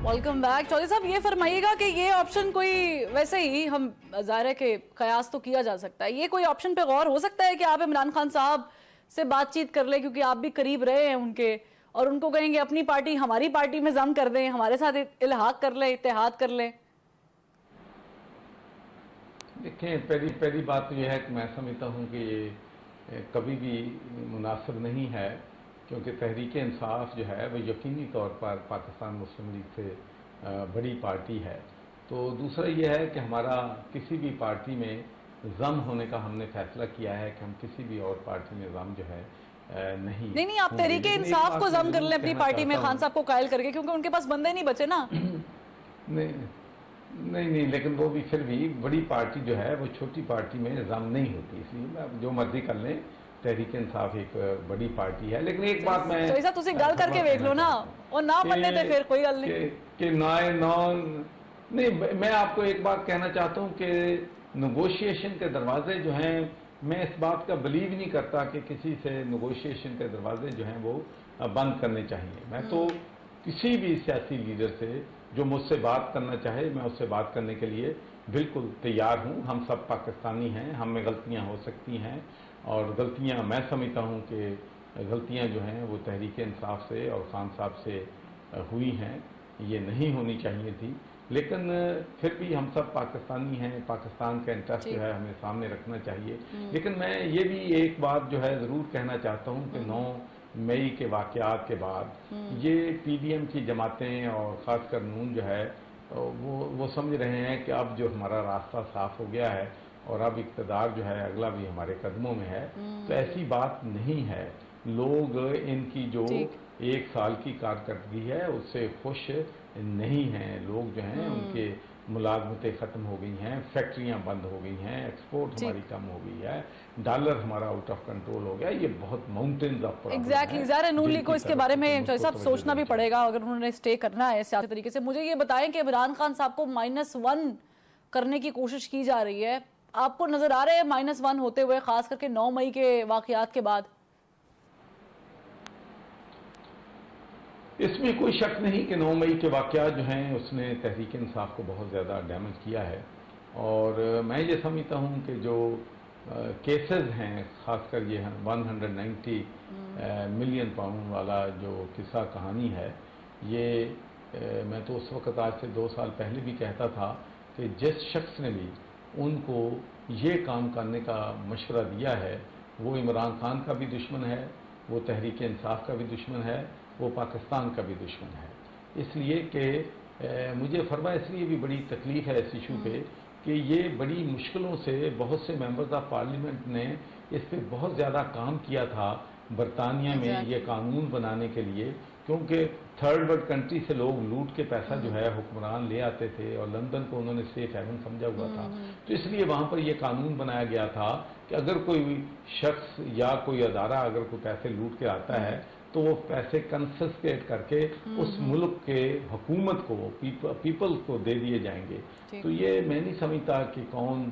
Welcome back. Chaudhary साहब ये फरमाइएगा कि ये ऑप्शन कोई वैसे ही हम ज़ाहिर है कि कयास तो किया जा सकता है, ये कोई ऑप्शन पे गौर हो सकता है कि आप इमरान खान साहब से बातचीत कर ले, क्योंकि आप भी करीब रहे हैं उनके, और उनको कहेंगे अपनी पार्टी हमारी पार्टी में जम कर दें, हमारे साथ इल्हाक कर ले, इत्तेहाद कर ले। देखें, पहली बात तो यह है कि मैं समझता हूँ कि ये कभी भी मुनासिब नहीं है, क्योंकि तहरीक इंसाफ जो है वो यकीनी तौर पर पाकिस्तान मुस्लिम लीग से बड़ी पार्टी है। तो दूसरा ये है कि हमारा किसी भी पार्टी में जम होने का हमने फैसला किया है कि हम किसी भी और पार्टी में जम जो है नहीं, आप तहरीक इंसाफ को जम कर लें अपनी पार्टी में खान साहब को कायल करके, क्योंकि उनके पास बंदे नहीं बचे ना। नहीं, लेकिन वो भी फिर भी बड़ी पार्टी जो है वो छोटी पार्टी में जम नहीं होती, इसलिए आप जो मर्जी कर लें, तहरीक इंसाफ एक बड़ी पार्टी है। लेकिन एक बात मैं तो तुसी गल करके देख लो ना, और ना बनने थे फिर कोई गल नहीं कि नहीं। मैं आपको एक बात कहना चाहता हूँ कि नेगोशिएशन के दरवाजे जो हैं, मैं इस बात का बिलीव नहीं करता कि किसी से नेगोशिएशन के दरवाजे जो हैं वो बंद करने चाहिए। मैं तो किसी भी सियासी लीडर से जो मुझसे बात करना चाहे, मैं उससे बात करने के लिए बिल्कुल तैयार हूँ। हम सब पाकिस्तानी हैं, हम में गलतियाँ हो सकती हैं, और गलतियाँ मैं समझता हूँ कि गलतियाँ जो हैं वो तहरीक इंसाफ से और खान साहब से हुई हैं, ये नहीं होनी चाहिए थी। लेकिन फिर भी हम सब पाकिस्तानी हैं, पाकिस्तान का इंटरेस्ट जो है हमें सामने रखना चाहिए। लेकिन मैं ये भी एक बात जो है ज़रूर कहना चाहता हूँ कि 9 मई के वाक़यात के बाद ये PDM की जमातें और ख़ासकर नून जो है वो समझ रहे हैं कि अब जो हमारा रास्ता साफ़ हो गया है और अब इक़्तिदार जो है अगला भी हमारे कदमों में है। तो ऐसी बात नहीं है। लोग इनकी जो 1 साल की कारकर्दगी है उससे खुश नहीं हैं। लोग जो हैं उनके मुलाजमतें ख़त्म हो गई हैं, फैक्ट्रियां बंद हो गई हैं, एक्सपोर्ट हमारी कम हो गई है, डॉलर हमारा आउट ऑफ कंट्रोल हो गया। ये बहुत माउंटेन्स ऑफ प्रॉब्लम है। एग्जैक्टली, ज़ाहिर नून लीग को इसके बारे में चौधरी साहब सोचना भी पड़ेगा अगर उन्होंने स्टे करना है सियासी तरीके से। मुझे ये बताएं कि इमरान खान साहब को -1 करने की कोशिश की जा रही है, आपको नजर आ रहे हैं -1 होते हुए, खास करके 9 मई के वाकयात के बाद? इसमें कोई शक नहीं कि 9 मई के वाकयात जो हैं उसने तहरीक इंसाफ को बहुत ज़्यादा डैमेज किया है। और मैं ये समझता हूँ कि जो केसेस हैं, ख़ासकर ये 190 मिलियन पाउंड वाला जो किस्सा कहानी है, ये मैं तो उस वक़्त आज से 2 साल पहले भी कहता था कि जिस शख्स ने भी उनको ये काम करने का मशवरा दिया है वो इमरान खान का भी दुश्मन है, वो तहरीक इंसाफ का भी दुश्मन है, वो पाकिस्तान का भी दुश्मन है। इसलिए कि मुझे फरमा इसलिए भी बड़ी तकलीफ़ है इस इशू पे कि ये बड़ी मुश्किलों से बहुत से मेंबर्स ऑफ पार्लियामेंट ने इस पे बहुत ज़्यादा काम किया था बरतानिया में ये कानून बनाने के लिए, क्योंकि थर्ड वर्ल्ड कंट्री से लोग लूट के पैसा जो है हुक्मरान ले आते थे और लंदन को उन्होंने सेफ हेवन समझा हुआ था। तो इसलिए वहाँ पर यह कानून बनाया गया था कि अगर कोई शख्स या कोई अदारा अगर कोई पैसे लूट के आता है तो वो पैसे कंफिस्केट करके उस मुल्क के हुकूमत को, पीपल को दे दिए जाएंगे। तो ये मैं नहीं समझता कि कौन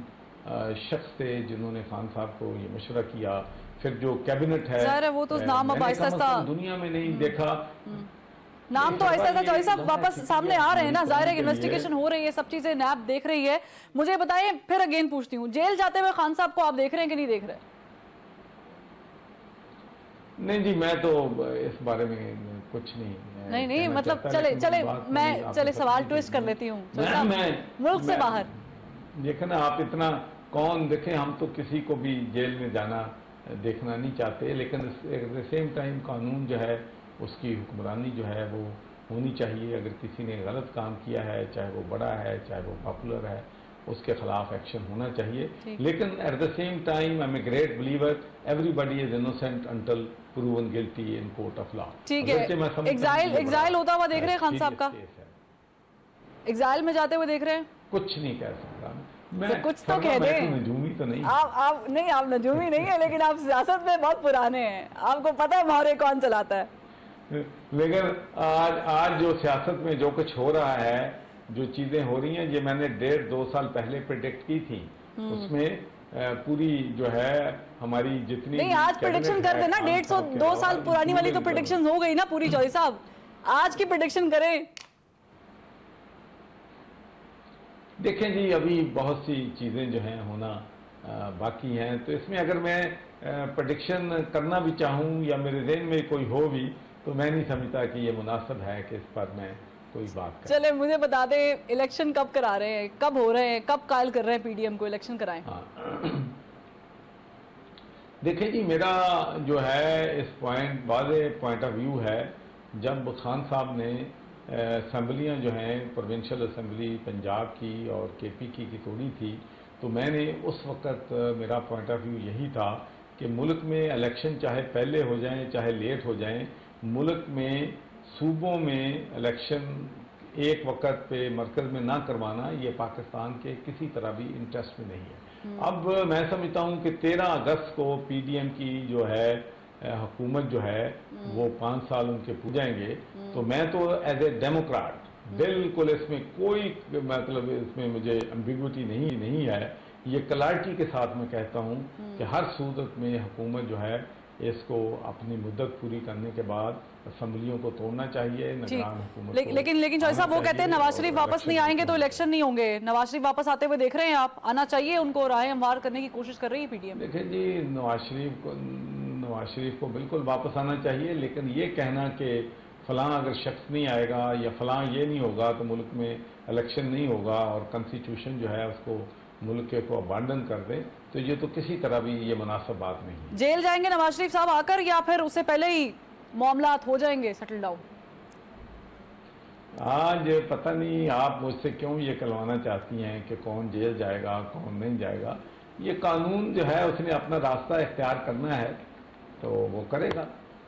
शख्स थे जिन्होंने खान साहब को ये मशवरा किया। फिर जो कैबिनेट है वो तो नाम अब आहिस्ता दुनिया में नहीं देखा, नाम तो ऐसा था। चौधरी साहब वापस सामने आ रहे हैं ना, ज़ाहिर है इन्वेस्टिगेशन हो रही है, सब चीजें नैब देख रही है। मुझे बताएं, फिर अगेन पूछती हूँ, जेल जाते हुए खान साहब को आप देख रहे हैं कि नहीं देख रहे? नहीं जी, मैं तो इस बारे में कुछ नहीं मतलब चले सवाल ट्विस्ट कर लेती हूँ। मुल्क से बाहर देखें ना आप, इतना कौन देखें, हम तो किसी को भी जेल में जाना देखना नहीं चाहते, लेकिन एट द सेम टाइम कानून जो है उसकी हुक्मरानी जो है वो होनी चाहिए। अगर किसी ने गलत काम किया है, चाहे वो बड़ा है चाहे वो पॉपुलर है, उसके खिलाफ एक्शन होना चाहिए। लेकिन at the same time I am a great believer everybody is innocent until proven guilty in court of law. ठीक है, एग्जाइल होता हुआ देख रहे हैं खान साहब का, एग्जाइल में जाते हुए देख रहे हैं? कुछ नहीं कह सकता मैं, कुछ तो कह दें। नजूमी तो नहीं, आप नजूमी नहीं है, लेकिन आप सियासत में बहुत पुराने हैं, आपको पता है मोहरे कौन चलाता है। लेकिन आज जो सियासत में जो कुछ हो रहा है, जो चीजें हो रही हैं, ये मैंने 1.5-2 साल पहले प्रेडिक्ट की थी। उसमें पूरी जो है हमारी जितनी नहीं, आज प्रेडिक्शन कर देना, 1.5-2 साल पुरानी वाली तो प्रेडिक्शन हो गई ना पूरी। चौधरी साहब आज की प्रेडिक्शन करें। دیکھیں جی ابھی بہت سی چیزیں جو ہیں ہونا باقی ہیں، تو اس میں اگر میں پریڈکشن کرنا بھی چاہوں یا میرے ذہن میں کوئی ہو بھی تو میں نہیں سمجھتا کہ یہ مناسب ہے کہ اس پر میں کوئی بات کروں۔ چلے مجھے بتا دیں الیکشن کب کرا رہے ہیں، کب ہو رہے ہیں، کب قائل کر رہے ہیں پی ڈی ایم کو الیکشن کرائیں؟ ہاں دیکھیں جی میرا جو ہے اس واضح پوائنٹ آف ویو ہے، جب خان صاحب نے اسمبلیاں جو ہیں پروونشل اسمبلی پنجاب کی اور کے پی کی توڑی تھی، تو میں نے اس وقت میرا پوائنٹ آف ویو یہی تھا کہ ملک میں الیکشن چاہے پہلے ہو جائیں چاہے لیٹ ہو جائیں، ملک میں صوبوں میں الیکشن ایک وقت پہ مرکز میں نہ کروانا یہ پاکستان کے کسی طرح بھی انٹرسٹ میں نہیں ہے۔ اب میں سمجھتا ہوں کہ 13 اگست کو پی ڈی ایم کی جو ہے حکومت جو ہے وہ 5 سال ان کے پوجائیں گے، تو میں تو ایز اے ڈیموکریٹ بالکل اس میں کوئی مطلب اس میں مجھے امبیگوٹی نہیں ہے، یہ کلیئرٹی کے ساتھ میں کہتا ہوں کہ ہر صورت میں حکومت جو ہے اس کو اپنی مدت پوری کرنے کے بعد اسمبلیوں کو توڑنا چاہیے، نگران حکومت کو لیکن چوہدری صاحب وہ کہتے ہیں نواز شریف واپس نہیں آئیں گے تو الیکشن نہیں ہوں گے، نواز شریف واپس آتے ہوئے دیکھ رہے ہیں آپ، آنا چاہیے ان کو، راہیں ہموار کرنے کی کوشش کر رہی ہے پی ڈی ایم؟ دیکھیں جی نواز شریف کو بالکل واپس آنا چاہیے، لیکن یہ کہنا کہ فلاں اگر شخص نہیں آئے گا یا فلاں یہ نہیں ہوگا تو ملک میں الیکشن نہیں ہوگا اور کنسٹیٹیوشن جو ہے اس کو ملک کو ابانڈن کر دیں، تو یہ تو کسی طرح بھی یہ مناسب بات نہیں ہے۔ جیل جائیں گے نواز شریف صاحب آ کر یا پھر اس سے پہلے ہی معاملات ہو جائیں گے سیٹل ڈاؤن؟ آج پتہ نہیں آپ مجھ سے کیوں یہ کلوانا چاہتی ہیں کہ کون جیل جائے گا کون نہیں جائے گا، یہ قانون جو ہے اس نے اپنا راستہ اختیار کرنا ہے تو وہ کرے گا۔